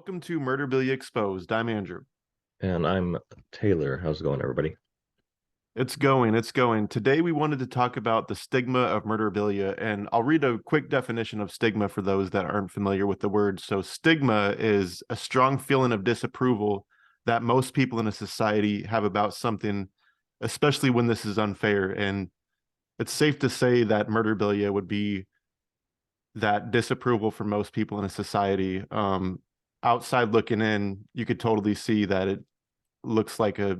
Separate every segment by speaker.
Speaker 1: Welcome to Murderabilia Exposed. I'm Andrew.
Speaker 2: And I'm Taylor. How's it going, everybody?
Speaker 1: It's going. Today we wanted to talk about the stigma of murderabilia, and I'll read a quick definition of stigma for those that aren't familiar with the word. So, stigma is a strong feeling of disapproval that most people in a society have about something, especially when this is unfair. And it's safe to say that murderabilia would be that disapproval for most people in a society. Outside looking in, you could totally see that it looks like a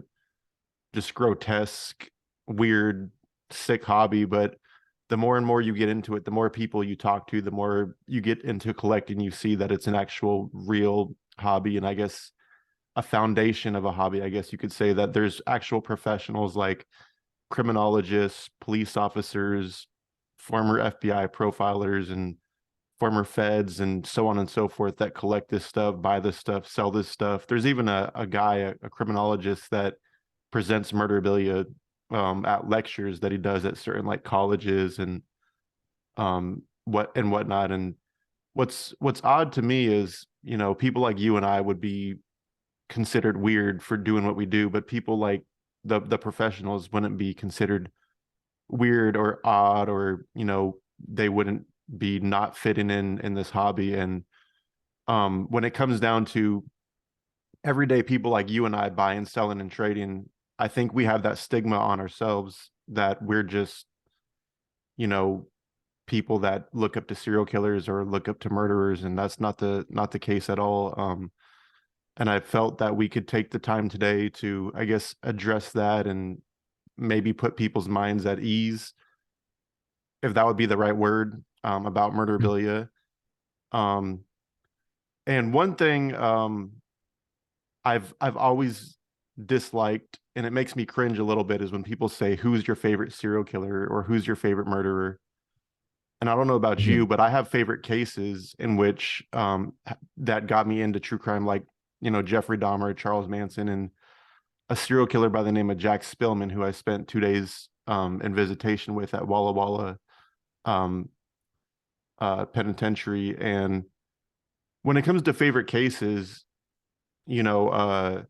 Speaker 1: just grotesque, weird, sick hobby. But the more and more you get into it, the more people you talk to, the more you get into collecting, you see that it's an actual real hobby. And I guess a foundation of a hobby. I guess you could say that there's actual professionals like criminologists, police officers, former FBI profilers, and former feds, and so on and so forth that collect this stuff, buy this stuff, sell this stuff. There's even a guy, a criminologist that presents murderabilia at lectures that he does at certain like colleges and whatnot. And what's odd to me is, people like you and I would be considered weird for doing what we do, but people like the professionals wouldn't be considered weird or odd, or they wouldn't be not fitting in this hobby. And when it comes down to everyday people like you and I buying, selling, and trading, I think we have that stigma on ourselves that we're just, you know, people that look up to serial killers or look up to murderers, and that's not the case at all. And I felt that we could take the time today to, I guess, address that and maybe put people's minds at ease, if that would be the right word, about murderabilia. Um, and one thing I've always disliked, and it makes me cringe a little bit, is when people say, "Who's your favorite serial killer?" or "Who's your favorite murderer?" And I don't know about
Speaker 2: Mhm.
Speaker 1: you, but I have favorite cases in which that got me into true crime, like Jeffrey Dahmer, Charles Manson, and a serial killer by the name of Jack Spillman, who I spent 2 days in visitation with at Walla Walla um, Penitentiary. And when it comes to favorite cases, you know, uh,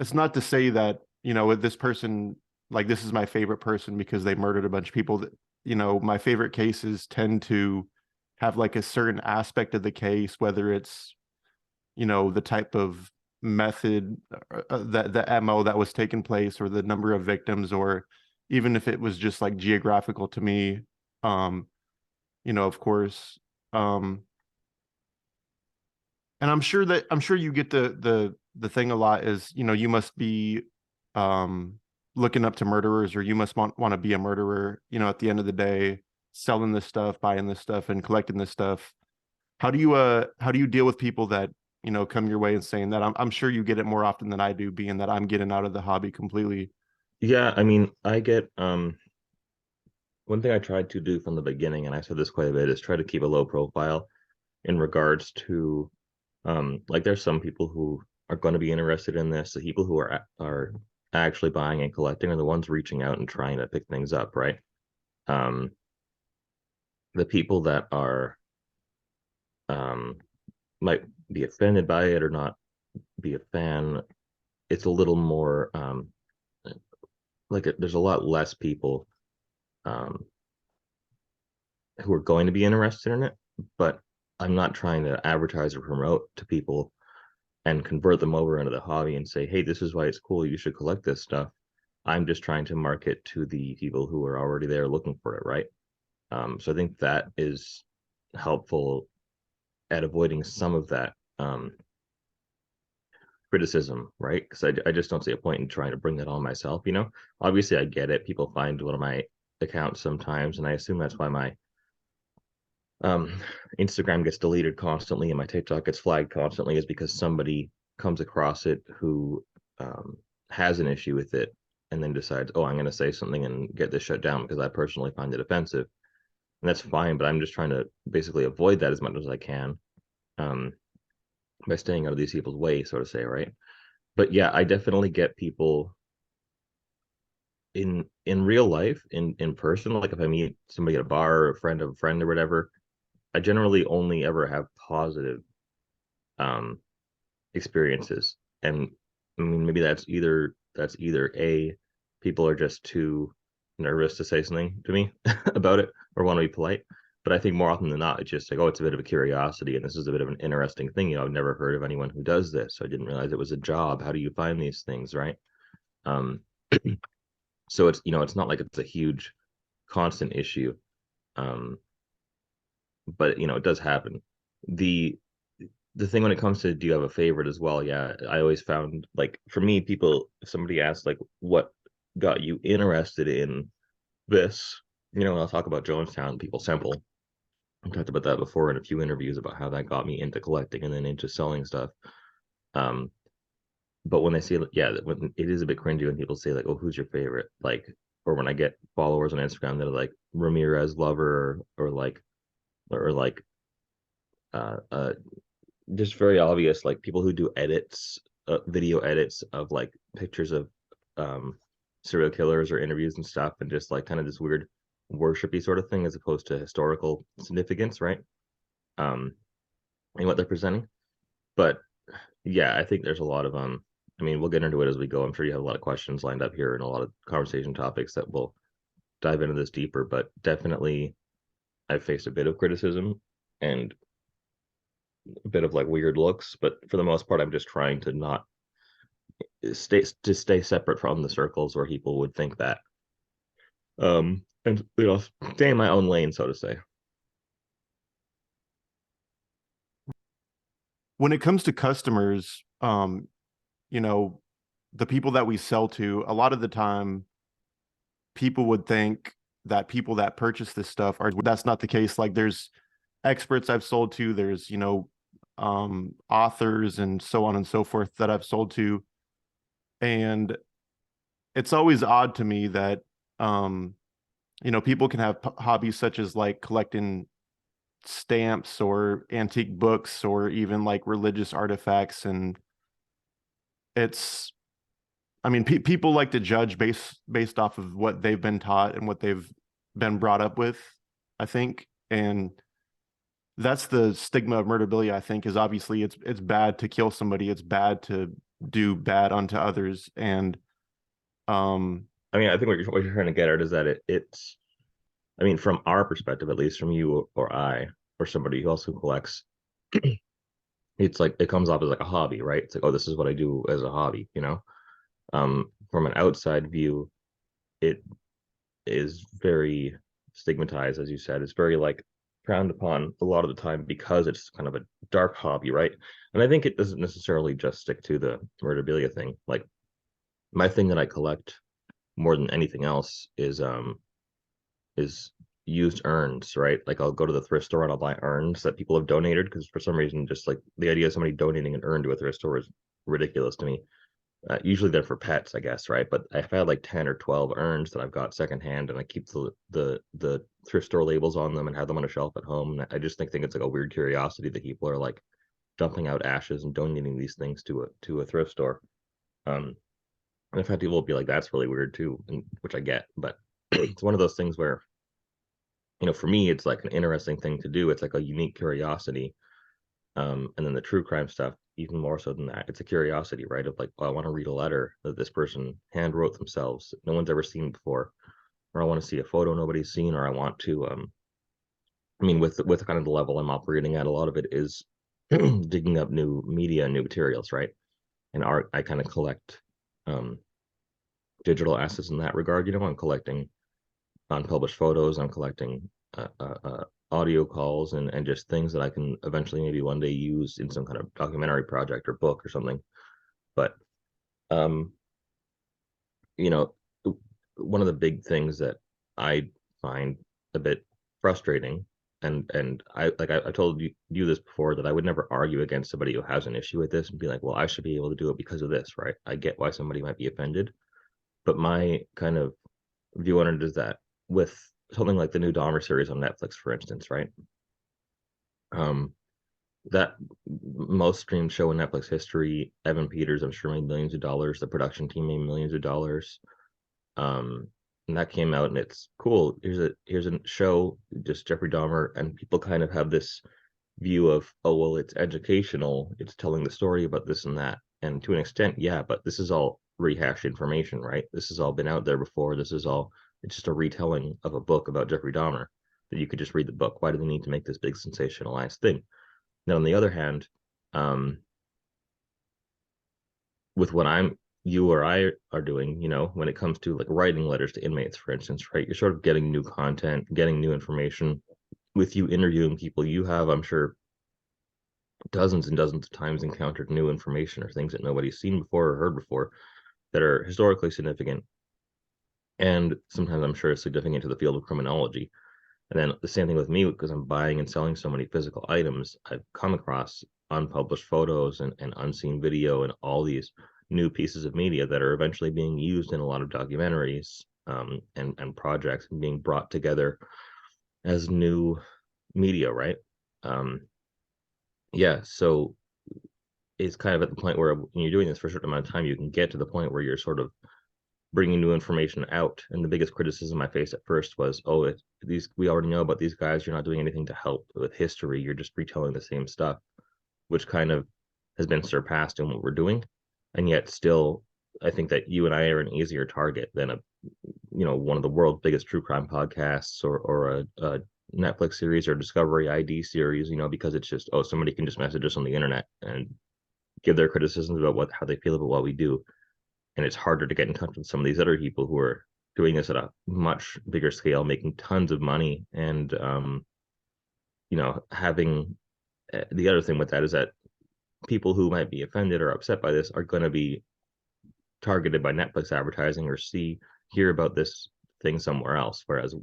Speaker 1: it's not to say that with this person, like, this is my favorite person because they murdered a bunch of people. That my favorite cases tend to have like a certain aspect of the case, whether it's the type of method, that the mo that was taking place, or the number of victims, or even if it was just like geographical to me. um of course. um and I'm sure you get the thing a lot is, you must be um looking up to murderers, or you must want to be a murderer, at the end of the day, selling this stuff, buying this stuff, and collecting this stuff. How do you deal with people that come your way and saying that? I'm sure you get it more often than I do, being that I'm getting out of the hobby completely.
Speaker 2: Yeah, I mean, I get one thing I tried to do from the beginning, and I said this quite a bit, is try to keep a low profile in regards to like there's some people who are going to be interested in this. The people who are actually buying and collecting are the ones reaching out and trying to pick things up, right? Um, the people that are um might be offended by it or not be a fan, it's a little more there's a lot less people um who are going to be interested in it, but I'm not trying to advertise or promote to people and convert them over into the hobby and say, hey, this is why it's cool. You should collect this stuff. I'm just trying to market to the people who are already there looking for it, right? So I think that is helpful at avoiding some of that criticism, right? Because I just don't see a point in trying to bring that on myself, Obviously, I get it. People find one of my accounts sometimes, and I assume that's why my um, Instagram gets deleted constantly and my TikTok gets flagged constantly, is because somebody comes across it who has an issue with it and then decides, oh, I'm going to say something and get this shut down because I personally find it offensive. And that's fine, but I'm just trying to basically avoid that as much as I can, um, by staying out of these people's way, so to say, right? But yeah, I definitely get people in real life, in person. Like if I meet somebody at a bar or a friend of a friend or whatever, I generally only ever have positive um experiences. And I mean, maybe that's either a, people are just too nervous to say something to me about it or want to be polite. But I think more often than not, it's just like, oh, it's a bit of a curiosity, and this is a bit of an interesting thing. I've never heard of anyone who does this. So I didn't realize it was a job. How do you find these things, right? Um, so it's not like it's a huge constant issue. Um, but it does happen. The the thing when it comes to, do you have a favorite as well? Yeah, I always found, like, for me, people, if somebody asks like what got you interested in this, I'll talk about Jonestown, people sample. I talked about that before in a few interviews about how that got me into collecting and then into selling stuff. Um, but when they say, yeah, when it is a bit cringy when people say like, "Oh, who's your favorite?" Like, or when I get followers on Instagram that are like Ramirez lover, or like uh, uh just very obvious, like people who do edits, video edits of like pictures of um serial killers or interviews and stuff, and just like kind of this weird worshipy sort of thing as opposed to historical significance, right? um in what they're presenting. But yeah, I think there's a lot of I mean, we'll get into it as we go. I'm sure you have a lot of questions lined up here and a lot of conversation topics that will dive into this deeper, but definitely I've faced a bit of criticism and a bit of like weird looks, but for the most part I'm just trying to not stay separate from the circles where people would think that, and stay in my own lane, so to say.
Speaker 1: When it comes to customers, you know, the people that we sell to, a lot of the time people would think that people that purchase this stuff are, that's not the case. Like there's experts I've sold to, there's, authors and so on and so forth that I've sold to. And it's always odd to me that, um, people can have hobbies such as like collecting stamps or antique books or even like religious artifacts. And it's, I mean, people like to judge based off of what they've been taught and what they've been brought up with, I think. And that's the stigma of murderabilia, I think, is obviously it's bad to kill somebody, it's bad to do bad unto others. And um
Speaker 2: I mean, I think what you're trying to get at is that it's, I mean, from our perspective, at least, from you or I or somebody who also collects, it's like it comes off as like a hobby, right? It's like, oh, this is what I do as a hobby. From an outside view, it is very stigmatized, as you said. It's very like frowned upon a lot of the time because it's kind of a dark hobby, right? And I think it doesn't necessarily just stick to the murderabilia thing. Like, my thing that I collect more than anything else is used urns, right? Like, I'll go to the thrift store and I'll buy urns that people have donated, because for some reason, just like the idea of somebody donating an urn to a thrift store is ridiculous to me. Usually they're for pets, I guess, right? But I've had like 10 or 12 urns that I've got secondhand, and I keep the thrift store labels on them and have them on a shelf at home. And I just think it's like a weird curiosity that people are like dumping out ashes and donating these things to a thrift store. Um, and I've had people be like, "That's really weird too," which I get, but it's one of those things where, for me, it's like an interesting thing to do. It's like a unique curiosity. And then the true crime stuff, even more so than that, it's a curiosity, right? Of like, oh, I want to read a letter that this person hand wrote themselves, no one's ever seen before, or I want to see a photo nobody's seen, or I want to, I mean, with kind of the level I'm operating at, a lot of it is digging up new media and new materials, right? And art, I kind of collect um, digital assets in that regard. I'm collecting unpublished photos. I'm collecting audio calls and just things that I can eventually maybe one day use in some kind of documentary project or book or something. But um, you know, one of the big things that I find a bit frustrating, and I told you this before, that I would never argue against somebody who has an issue with this and be like, well, I should be able to do it because of this, right? I get why somebody might be offended, but my kind of view on it is that with something like the new Dahmer series on Netflix, for instance, right? Um, that most streamed show in Netflix history, Evan Peters, I'm sure, made millions of dollars. The production team made millions of dollars. Um, and that came out, and it's cool. Here's a show, just Jeffrey Dahmer, and people kind of have this view of, oh well, it's educational, it's telling the story about this and that, and to an extent, yeah, but this is all rehashed information, right? This has all been out there before. This is all, it's just a retelling of a book about Jeffrey Dahmer that you could just read the book. Why do they need to make this big sensationalized thing? Now, on the other hand, um, with what you or I are doing, when it comes to like writing letters to inmates, for instance, right? You're sort of getting new content, getting new information. With you interviewing people, you have, I'm sure, dozens and dozens of times encountered new information or things that nobody's seen before or heard before that are historically significant, and sometimes I'm sure significant to the field of criminology. And then the same thing with me, because I'm buying and selling so many physical items, I've come across unpublished photos and unseen video and all these new pieces of media that are eventually being used in a lot of documentaries, and projects, and being brought together as new media, right? Um, yeah, so it's kind of at the point where when you're doing this for a certain amount of time, you can get to the point where you're sort of bringing new information out. And the biggest criticism I faced at first was, oh, these, we already know about these guys. You're not doing anything to help with history. You're just retelling the same stuff, which kind of has been surpassed in what we're doing. And yet still, I think that you and I are an easier target than one of the world's biggest true crime podcasts, or a Netflix series or Discovery ID series, because it's just, oh, somebody can just message us on the internet and give their criticisms about how they feel about what we do. And it's harder to get in touch with some of these other people who are doing this at a much bigger scale, making tons of money, and having the other thing with that is that people who might be offended or upset by this are going to be targeted by Netflix advertising or hear about this thing somewhere else. Whereas,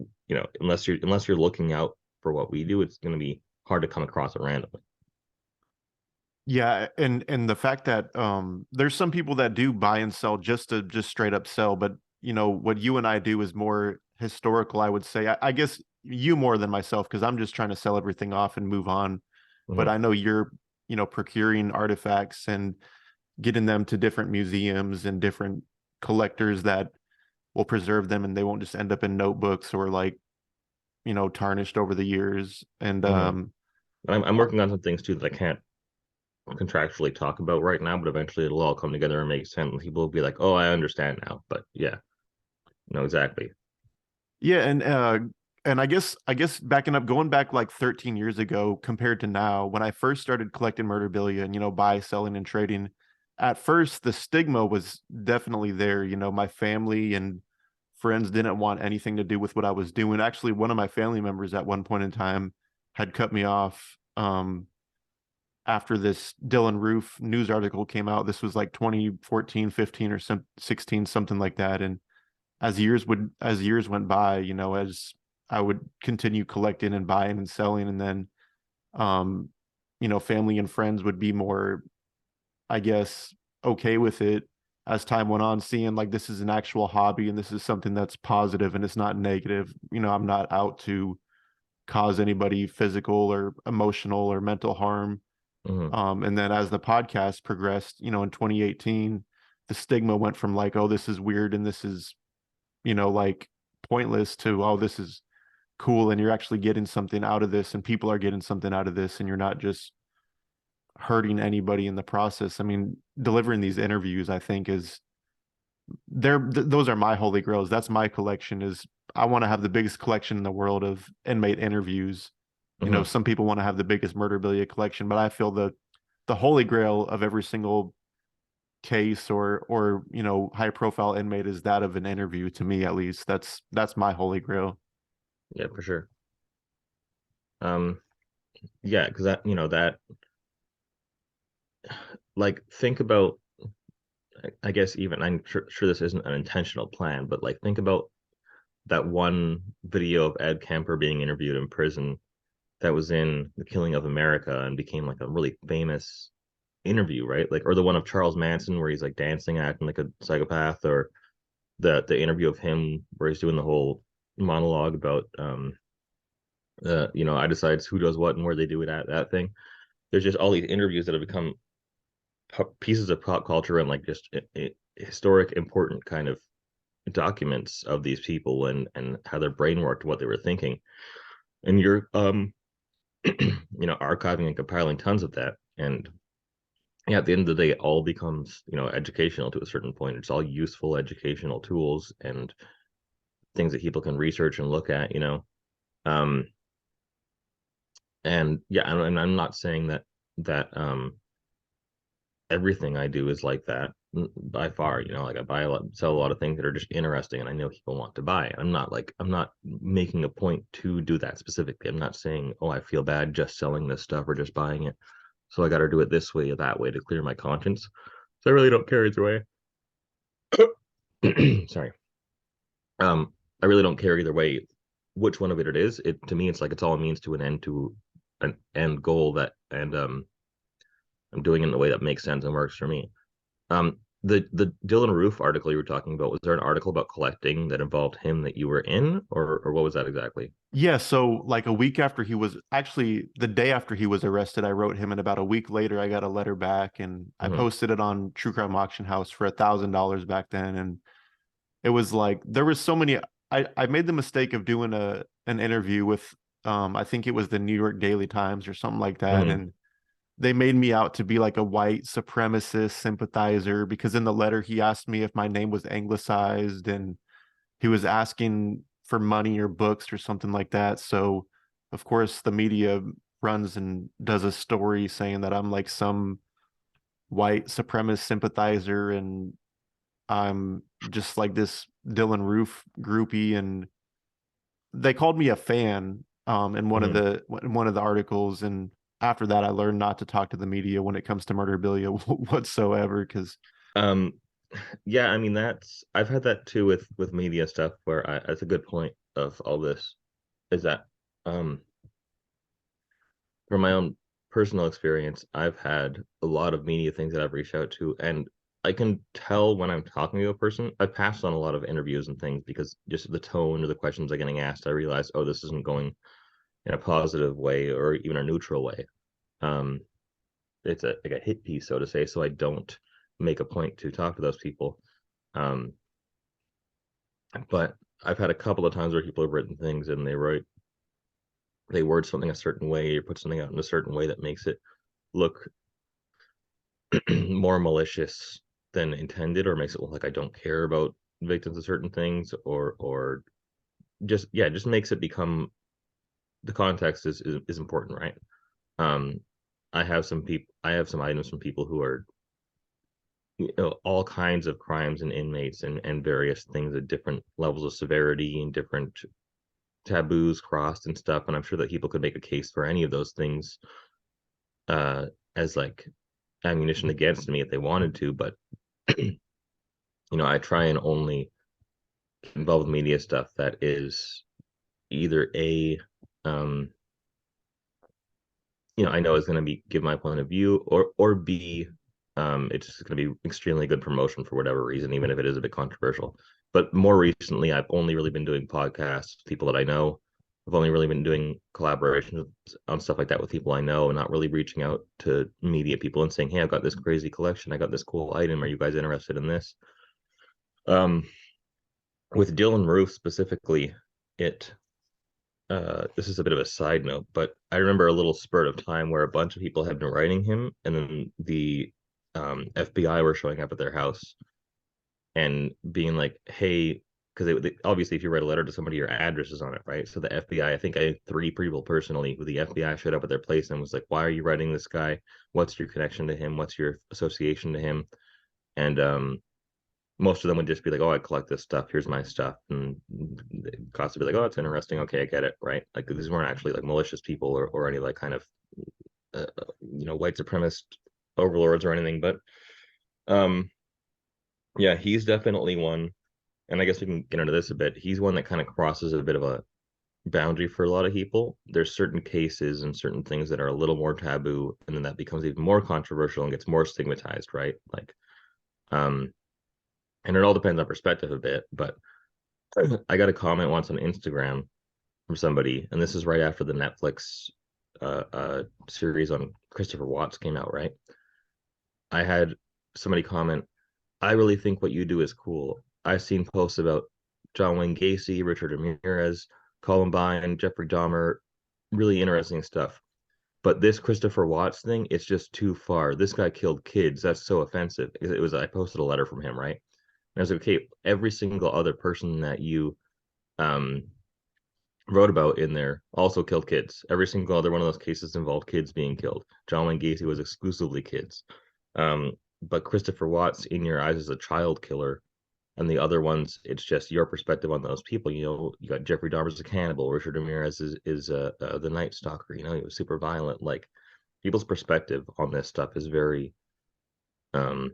Speaker 2: unless you're looking out for what we do, it's going to be hard to come across it randomly.
Speaker 1: Yeah, and the fact that there's some people that do buy and sell just to just straight up sell, but what you and I do is more historical, I would say. I guess you more than myself, because I'm just trying to sell everything off and move on. But
Speaker 2: Mm-hmm.
Speaker 1: I know you're, procuring artifacts and getting them to different museums and different collectors that will preserve them, and they won't just end up in notebooks or like, tarnished over the years. And
Speaker 2: Mm-hmm. I'm working on some things too that I can't contractually talk about right now, but eventually it'll all come together and make sense. And people will be like, "Oh, I understand now." But yeah, no, exactly.
Speaker 1: yeah, and I guess backing up, going back like 13 years ago compared to now, when I first started collecting murderabilia and buy, selling, and trading, at first the stigma was definitely there. My family and friends didn't want anything to do with what I was doing. Actually, one of my family members at one point in time had cut me off after this Dylan Roof news article came out. This was like 2014, 15, or 16, something like that. And as years went by, as I would continue collecting and buying and selling, and then um, family and friends would be more, I guess, okay with it as time went on, seeing like this is an actual hobby and this is something that's positive and it's not negative. I'm not out to cause anybody physical or emotional or mental harm.
Speaker 2: Mm-hmm.
Speaker 1: And then as the podcast progressed, in 2018, the stigma went from like, oh, this is weird and this is, like pointless, to, oh, this is cool and you're actually getting something out of this and people are getting something out of this and you're not just hurting anybody in the process. I mean, delivering these interviews, I think, is those are my holy grails. That's my collection. Is I want to have the biggest collection in the world of inmate interviews.
Speaker 2: Mm-hmm.
Speaker 1: Some people want to have the biggest murderabilia collection, but I feel the holy grail of every single case or high profile inmate is that of an interview. To me, at least, that's my holy grail.
Speaker 2: Yeah, for sure. Um, yeah, because that like think about, I guess, even I'm sure this isn't an intentional plan, but like think about that one video of Ed Kemper being interviewed in prison that was in The Killing of America and became like a really famous interview, right? Like, or the one of Charles Manson where he's like dancing, acting like a psychopath, or the interview of him where he's doing the whole monologue about I decides who does what and where they do it at, that thing. There's just all these interviews that have become pieces of pop culture and like just historic important kind of documents of these people and how their brain worked, what they were thinking. And you're archiving and compiling tons of that. And yeah, at the end of the day, it all becomes, educational to a certain point. It's all useful educational tools and things that people can research and look at, Um, and yeah, and I'm not saying that everything I do is like that by far. Like I sell a lot of things that are just interesting, and I know people want to buy. I'm not making a point to do that specifically. I'm not saying, oh, I feel bad just selling this stuff or just buying it, so I got to do it this way or that way to clear my conscience. So I really don't care either way. Sorry. I really don't care either way which one of it is. It to me, it's like it's all a means to an end goal that, and I'm doing it in a way that makes sense and works for me. The Dylan Roof article you were talking about, was there an article about collecting that involved him that you were in, or what was that exactly?
Speaker 1: Yeah, so like a week after he was actually the day after he was arrested, I wrote him, and about a week later, I got a letter back, and I
Speaker 2: Mm-hmm.
Speaker 1: posted it on True Crime Auction House for $1,000 back then, and it was like there was so many. I made the mistake of doing an interview with I think it was the New York Daily Times or something like that,
Speaker 2: Mm-hmm.
Speaker 1: and they made me out to be like a white supremacist sympathizer because in the letter he asked me if my name was anglicized and he was asking for money or books or something like that. So, of course, the media runs and does a story saying that I'm like some white supremacist sympathizer and I'm just like this Dylan Roof groupie. And they called me a fan
Speaker 2: Mm-hmm.
Speaker 1: in one of the articles. And after that, I learned not to talk to the media when it comes to murderabilia whatsoever because
Speaker 2: Um, yeah, I mean I've had that too with media stuff where that's a good point of all this, is that um from my own personal experience, I've had a lot of media things that I've reached out to, and I can tell when I'm talking to a person. I've passed on a lot of interviews and things because just the tone or the questions I'm getting asked, I realize, oh, this isn't going in a positive way or even a neutral way. Um, it's like a hit piece, so to say. So I don't make a point to talk to those people. Um, but I've had a couple of times where people have written things and they word something a certain way or put something out in a certain way that makes it look more malicious than intended, or makes it look like I don't care about victims of certain things, or just, yeah, just makes it become, the context is important, right? um I have some items from people who are, all kinds of crimes and inmates and various things at different levels of severity and different taboos crossed and stuff, and I'm sure that people could make a case for any of those things uh as like ammunition against me if they wanted to, but I try and only get involved with media stuff that is either um I know is going to be give my point of view, or b, it's just going to be extremely good promotion for whatever reason, even if it is a bit controversial. But more recently, I've only really been doing podcasts with people that I know. I've only really been doing collaborations on stuff like that with people I know, and not really reaching out to media people and saying, hey, I've got this crazy collection, I got this cool item, are you guys interested in this? um with Dylan Roof specifically, it this is a bit of a side note, but I remember a little spurt of time where a bunch of people had been writing him, and then the FBI were showing up at their house and being like, "Hey," because obviously, if you write a letter to somebody, your address is on it, right? So the FBI, I think I had three people personally who the FBI showed up at their place and was like, "Why are you writing this guy? What's your connection to him? What's your association to him?" And most of them would just be like, "Oh, I collect this stuff. Here's my stuff," and the cops would be like, "Oh, that's interesting. Okay, I get it." Right? Like these weren't actually like malicious people or any like kind of white supremacist overlords or anything. But um, yeah, he's definitely one, and I guess we can get into this a bit. He's one that kind of crosses a bit of a boundary for a lot of people. There's certain cases and certain things that are a little more taboo, and then that becomes even more controversial and gets more stigmatized, right? Like, um, and it all depends on perspective a bit, but I got a comment once on Instagram from somebody, and this is right after the Netflix series on Christopher Watts came out, right? I had somebody comment, I really think what you do is cool. I've seen posts about John Wayne Gacy, Richard Ramirez, Columbine, Jeffrey Dahmer, really interesting stuff. But this Christopher Watts thing, it's just too far. This guy killed kids. That's so offensive. It was, I posted a letter from him, right? And I was like, okay, every single other person that you um wrote about in there also killed kids. Every single other one of those cases involved kids being killed. John Wayne Gacy was exclusively kids. But Christopher Watts, in your eyes, is a child killer, and the other ones, it's just your perspective on those people. You know, you got Jeffrey Dahmer's a cannibal, Richard Ramirez is the Night Stalker. You know, he was super violent. Like, people's perspective on this stuff is very um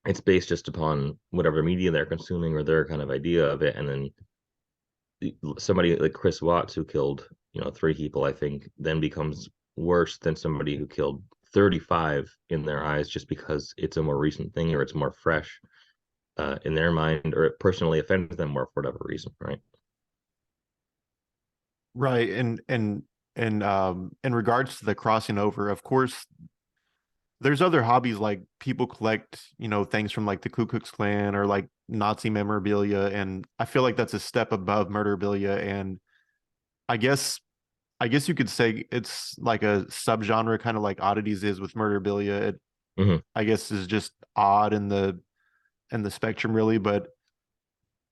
Speaker 2: it's based just upon whatever media they're consuming or their kind of idea of it, and then somebody like Chris Watts, who killed, you know, 3 people, I think, then becomes worse than somebody who killed 35 in their eyes, just because it's a more recent thing or it's more fresh in their mind, or it personally offends them more for whatever reason, right?
Speaker 1: Right. And in regards to the crossing over, of course, there's other hobbies like people collect, things from like the Ku Klux Klan or like Nazi memorabilia, and I feel like that's a step above murderabilia. And I guess I guess you could say it's like a subgenre, kind of like oddities is with murderabilia. It,
Speaker 2: Mm-hmm.
Speaker 1: I guess, is just odd in the spectrum, really. But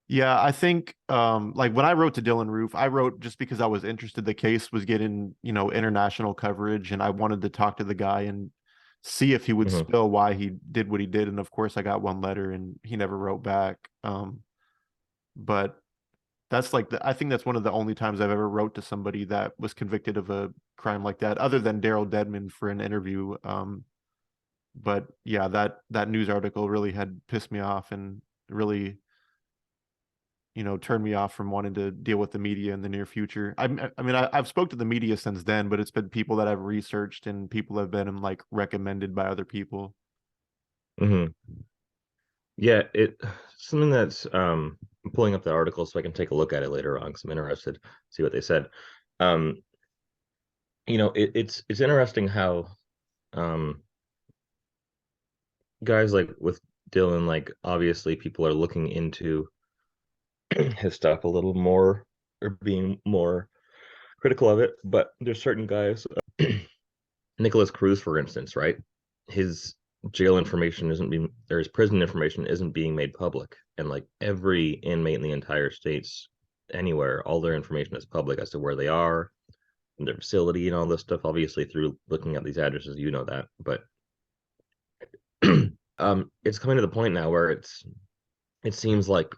Speaker 1: yeah, I think like when I wrote to Dylan Roof, I wrote just because I was interested. The case was getting, international coverage, and I wanted to talk to the guy and see if he would
Speaker 2: Mm-hmm.
Speaker 1: spill why he did what he did. And of course, I got one letter, and he never wrote back. But that's like I think that's one of the only times I've ever wrote to somebody that was convicted of a crime like that, other than Daryl Dedman for an interview. But yeah, that news article really had pissed me off and really, turned me off from wanting to deal with the media in the near future. I've spoke to the media since then, but it's been people that I've researched and people have been like recommended by other people.
Speaker 2: Mm-hmm. Yeah, it something that's I'm pulling up the article so I can take a look at it later on because I'm interested to see what they said. Um, it's interesting how um guys like with Dylan, like, obviously people are looking into his stuff a little more, or being more critical of it, but there's certain guys, Nicholas Cruz, for instance, right? His jail information isn't being, or his prison information isn't being made public. And like every inmate in the entire states, anywhere, all their information is public as to where they are, and their facility, and all this stuff. Obviously, through looking at these addresses, you know that. But it's coming to the point now where it seems like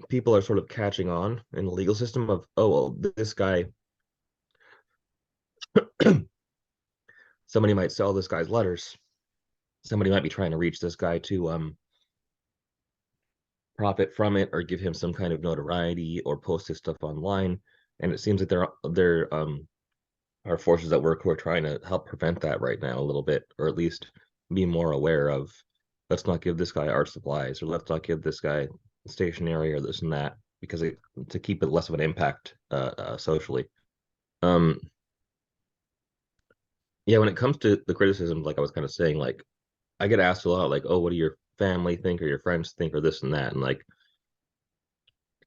Speaker 2: people are sort of catching on in the legal system of, oh well, this guy, somebody might sell this guy's letters, somebody might be trying to reach this guy to profit from it or give him some kind of notoriety or post his stuff online. And it seems like there are forces at work who are trying to help prevent that right now a little bit, or at least be more aware of, let's not give this guy art supplies, or let's not give this guy stationery or this and that, because to keep it less of an impact socially. um yeah, when it comes to the criticism, like I was kind of saying, like, I get asked a lot, like, oh, what do your family think or your friends think or this and that, and like,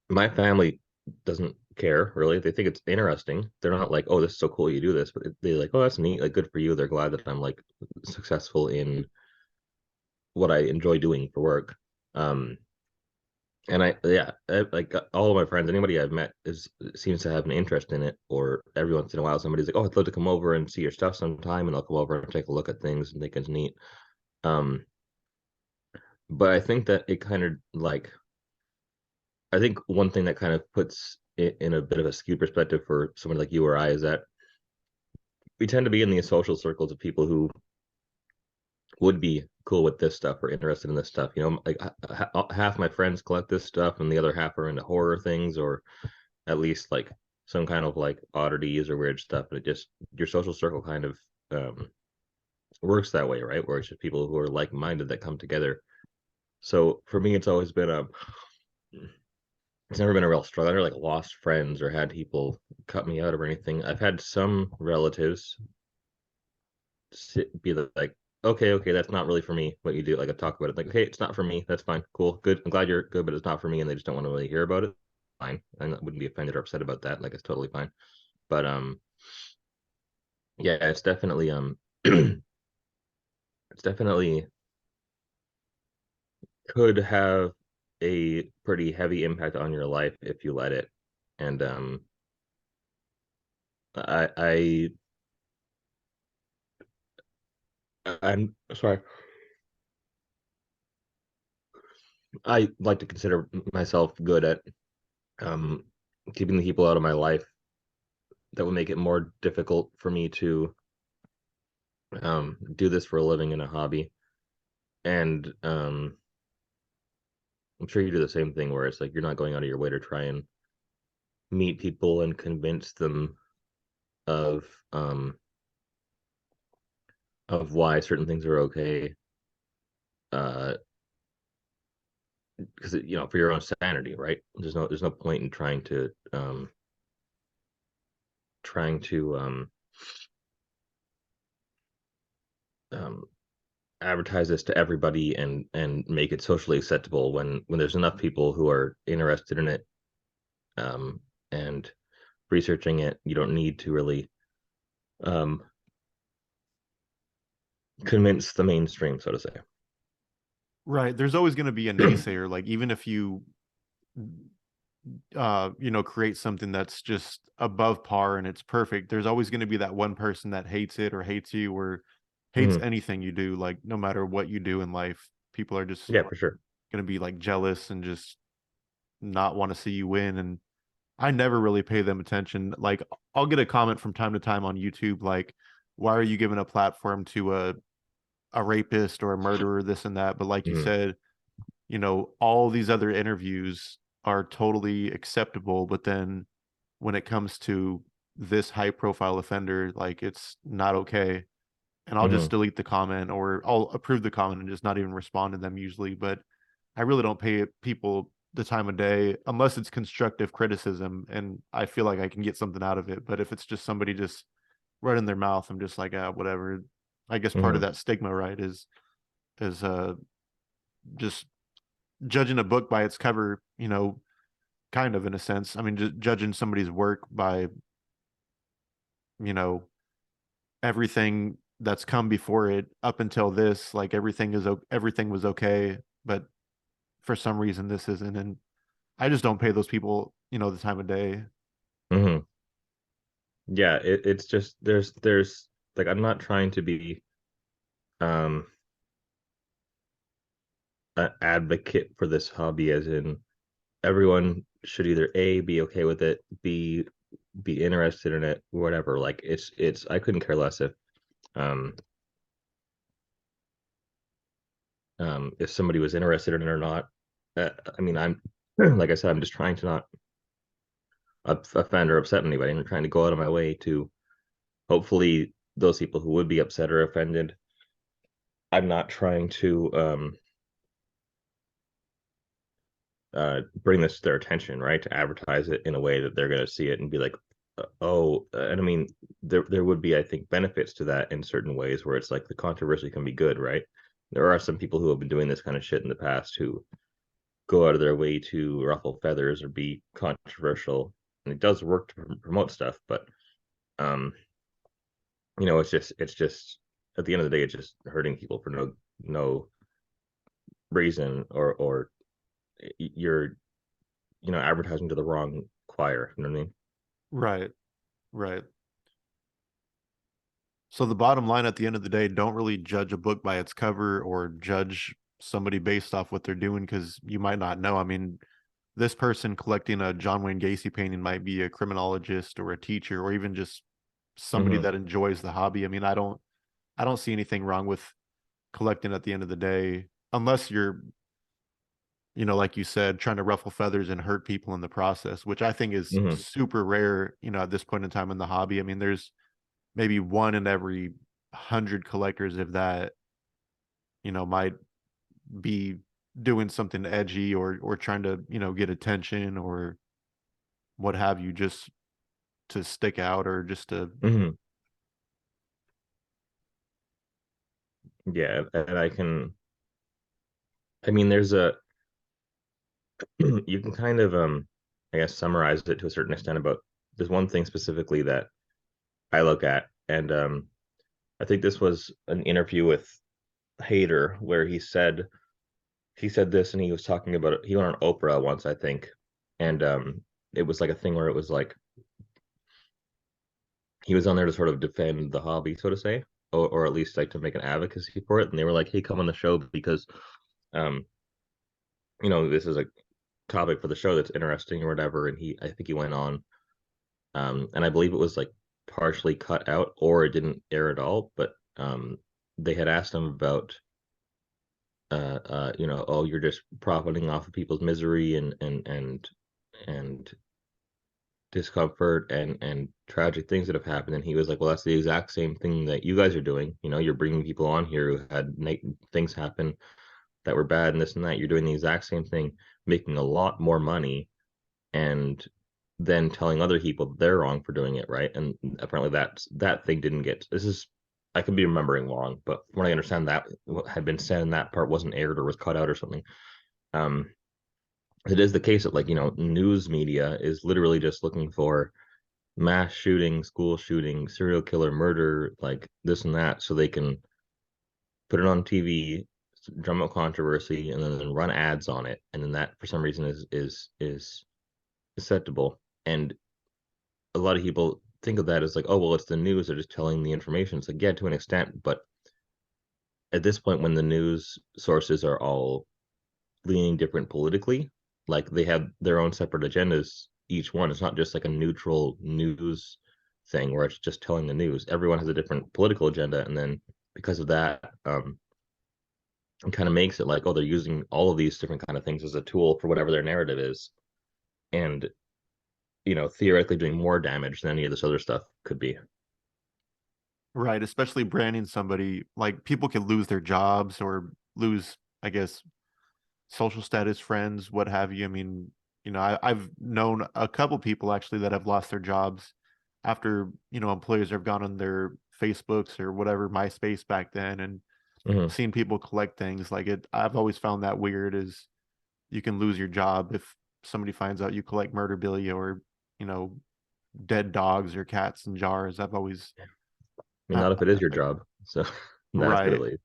Speaker 2: my family doesn't care really. They think it's interesting. They're not like, oh, this is so cool you do this, but they like, oh, that's neat, like, good for you. They're glad that I'm like successful in what I enjoy doing for work. um and like, all of my friends, anybody I've met is seems to have an interest in it, or every once in a while somebody's like, oh, I'd love to come over and see your stuff sometime, and I'll come over and take a look at things and think it's neat. um but I think that it kind of like, I think one thing that kind of puts it in a bit of a skewed perspective for someone like you or I is that we tend to be in these social circles of people who would be cool with this stuff or interested in this stuff. You know, like half my friends collect this stuff, and the other half are into horror things, or at least like some kind of like oddities or weird stuff. And it just, your social circle kind of um, works that way, right? Where it's just people who are like minded that come together. So for me, it's always been a it's never been a real struggle. I never like lost friends or had people cut me out or anything. I've had some relatives be like, okay, okay, that's not really for me what you do. Like, I talk about it, like, okay, it's not for me. That's fine, cool, good. I'm glad you're good, but it's not for me, and they just don't want to really hear about it. Fine, I wouldn't be offended or upset about that. Like, it's totally fine. But Yeah, it's definitely it's definitely could have a pretty heavy impact on your life if you let it. And I I'm sorry. I like to consider myself good at um keeping the people out of my life that would make it more difficult for me to do this for a living and a hobby. And I'm sure you do the same thing where it's like you're not going out of your way to try and meet people and convince them of um of why certain things are okay. Uh, because for your own sanity, right? There's no point in trying to um advertise this to everybody and make it socially acceptable when there's enough people who are interested in it um and researching it. You don't need to really um convince the mainstream, so to say.
Speaker 1: Right. There's always going to be a naysayer. Like even if you create something that's just above par and it's perfect, there's always going to be that one person that hates it or hates you or hates
Speaker 2: Mhm.
Speaker 1: anything you do. Like no matter what you do in life, people are just
Speaker 2: Yeah, for sure.
Speaker 1: going to be like jealous and just not want to see you win. And I never really pay them attention. Like I'll get a comment from time to time on YouTube like, why are you giving a platform to a rapist or a murderer, this and that? But like you
Speaker 2: Mhm.
Speaker 1: said, all these other interviews are totally acceptable, but then when it comes to this high profile offender, like it's not okay. And I'll just
Speaker 2: Mhm.
Speaker 1: delete the comment or I'll approve the comment and just not even respond to them usually. But I really don't pay people the time of day unless it's constructive criticism and I feel like I can get something out of it. But if it's just somebody just right in their mouth, I'm just like, whatever. I guess part of
Speaker 2: Mhm.
Speaker 1: that stigma, right, is just judging a book by its cover, kind of in a sense. I mean, just judging somebody's work by, you know, everything that's come before it up until this, like everything was okay, but for some reason this isn't. And I just don't pay those people, the time of day.
Speaker 2: Mhm. Yeah, it's just there's like I'm not trying to be um an advocate for this hobby, as in everyone should either A, be okay with it, B, be interested in it, whatever. Like it's I couldn't care less um if somebody was interested in it or not. I mean, I'm like I said, I'm just trying to not offend or upset anybody. I'm trying to go out of my way to hopefully those people who would be upset or offended. I'm not trying to bring this to their attention, right? To advertise it in a way that they're going to see it and be like, oh, and I mean, there would be, I think, benefits to that in certain ways where it's like the controversy can be good, right? There are some people who have been doing this kind of shit in the past who go out of their way to ruffle feathers or be controversial, and it does work to promote stuff. But um, it's just at the end of the day, it's just hurting people for no reason, or you're advertising to the wrong choir. You know what I mean?
Speaker 1: Right, right. So the bottom line at the end of the day, don't really judge a book by its cover or judge somebody based off what they're doing because you might not know. I mean, this person collecting a John Wayne Gacy painting might be a criminologist or a teacher or even just somebody
Speaker 2: Mm-hmm.
Speaker 1: that enjoys the hobby. I mean, I don't see anything wrong with collecting at the end of the day, unless you're, like you said, trying to ruffle feathers and hurt people in the process, which I think is
Speaker 2: Mm-hmm.
Speaker 1: super rare, at this point in time in the hobby. I mean, there's maybe one in every 100 collectors, if that, might be doing something edgy or trying to, get attention or what have you, just to stick out or just to.
Speaker 2: Mm-hmm. Yeah, and I mean, there's a you can kind of I guess summarize it to a certain extent about there's one thing specifically that I look at And I think this was an interview with Hader where he said this, and he was talking about it. He went on Oprah once, I think, and it was like a thing where it was like he was on there to sort of defend the hobby, so to say, or at least like to make an advocacy for it. And they were like, "Hey, come on the show because, um, this is a topic for the show that's interesting or whatever." And I think he went on, and I believe it was like partially cut out or it didn't air at all. But they had asked him about, oh, you're just profiting off of people's misery and discomfort and tragic things that have happened. And he was like, well, that's the exact same thing that you guys are doing. You're bringing people on here who had things happen that were bad and this and that. You're doing the exact same thing, making a lot more money, and then telling other people they're wrong for doing it, right? And apparently that thing didn't get. This is, I could be remembering wrong, but from what I understand, that what had been said in that part wasn't aired or was cut out or something. Um, it is the case that, like, news media is literally just looking for mass shooting, school shooting, serial killer, murder, like this and that, so they can put it on TV, drum up controversy, and then run ads on it, and then that for some reason is acceptable. And a lot of people think of that as like, oh well, it's the news; they're just telling the information. It's like, yeah, to an extent, but at this point, when the news sources are all leaning different politically, like they have their own separate agendas, each one. It's not just like a neutral news thing where it's just telling the news. Everyone has a different political agenda, and then because of that, it kind of makes it like, oh, they're using all of these different kind of things as a tool for whatever their narrative is, and theoretically doing more damage than any of this other stuff could be.
Speaker 1: Right, especially branding somebody, like people can lose their jobs or lose, I guess, social status, friends, what have you. I mean, I've known a couple people actually that have lost their jobs after, employers have gone on their Facebooks or whatever, MySpace back then, and
Speaker 2: Mm-hmm.
Speaker 1: seen people collect things like it. I've always found that weird is you can lose your job if somebody finds out you collect murderabilia or, you know, dead dogs or cats in jars. I've always
Speaker 2: I mean, not if it is your job, so that's good at
Speaker 1: right.
Speaker 2: least.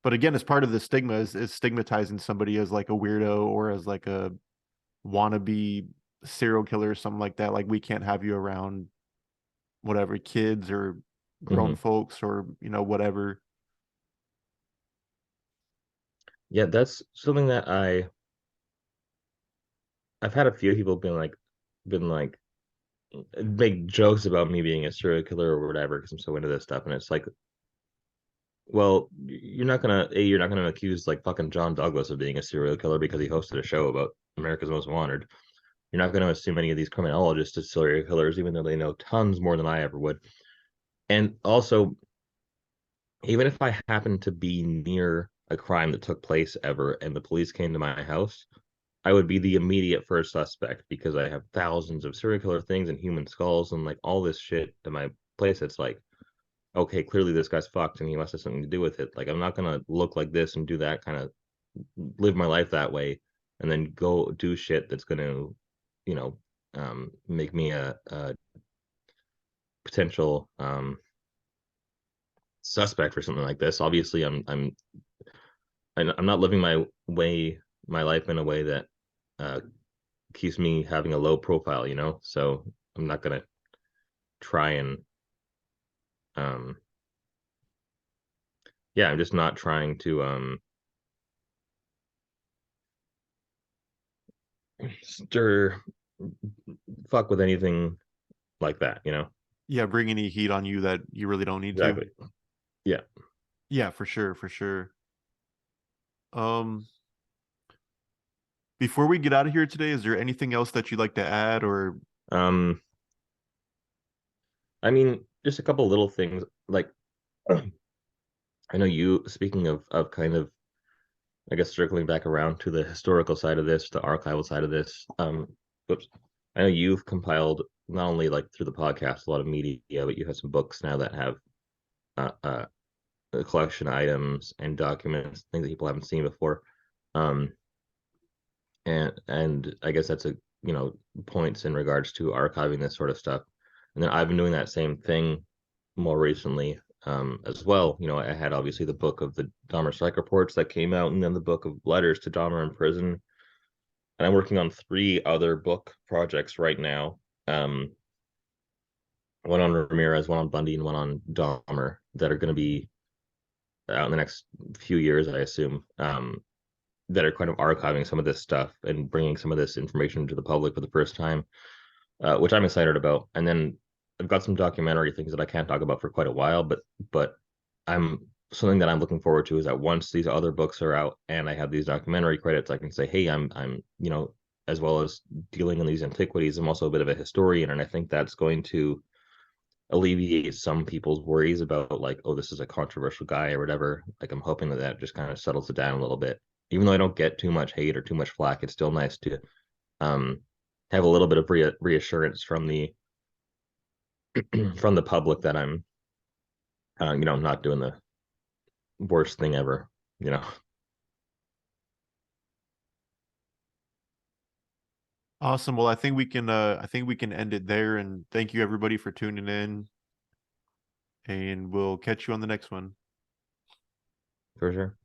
Speaker 1: But again, as part of the stigma is stigmatizing somebody as like a weirdo or as like a wannabe serial killer or something like that. Like we can't have you around whatever kids or grown
Speaker 2: Mm-hmm.
Speaker 1: folks or whatever.
Speaker 2: Yeah, that's something that I've had a few people been like make jokes about me being a serial killer or whatever because I'm so into this stuff, and it's like, well, you're not gonna accuse like fucking John Douglas of being a serial killer because he hosted a show about America's Most Wanted. You're not gonna assume any of these criminologists as serial killers, even though they know tons more than I ever would. And also, even if I happen to be near a crime that took place ever and the police came to my house, I would be the immediate first suspect because I have thousands of serial killer things and human skulls and like all this shit in my place. It's like, okay, clearly this guy's fucked and he must have something to do with it. Like, I'm not gonna look like this and do that kind of live my life that way and then go do shit that's gonna, you know, make me a potential suspect for something like this. Obviously, I'm not living my life in a way that uh, keeps me having a low profile, So I'm not gonna try and um yeah, I'm just not trying to stir fuck with anything like that.
Speaker 1: Yeah, bring any heat on you that you really don't need to.
Speaker 2: Exactly. Yeah.
Speaker 1: Yeah, for sure, for sure. Um, before we get out of here today, is there anything else that you'd like to add or
Speaker 2: Um, I mean, just a couple little things like I know you speaking of kind of I guess circling back around to the historical side of this, the archival side of this. Whoops. I know you've compiled not only like through the podcast a lot of media, but you have some books now that have uh, uh collection items and documents, things that people haven't seen before. Um, and I guess that's a points in regards to archiving this sort of stuff. And then I've been doing that same thing more recently as well. You know, I had obviously the book of the Dahmer psych reports that came out, and then the book of letters to Dahmer in prison. And I'm working on 3 other book projects right now. One on Ramirez, one on Bundy, and one on Dahmer that are going to be out in the next few years, I assume. That are kind of archiving some of this stuff and bringing some of this information to the public for the first time, which I'm excited about. And then I've got some documentary things that I can't talk about for quite a while, but I'm something that I'm looking forward to is that once these other books are out and I have these documentary credits, I can say, hey, I'm you know, as well as dealing in these antiquities, I'm also a bit of a historian, and I think that's going to alleviate some people's worries about like, oh, this is a controversial guy or whatever. Like, I'm hoping that that just kind of settles it down a little bit. Even though I don't get too much hate or too much flack, it's still nice to um have a little bit of reassurance from the from the public that I'm you know, not doing the worst thing ever, you know.
Speaker 1: Awesome. Well, I think we can end it there, and thank you everybody for tuning in, and we'll catch you on the next one.
Speaker 2: For sure.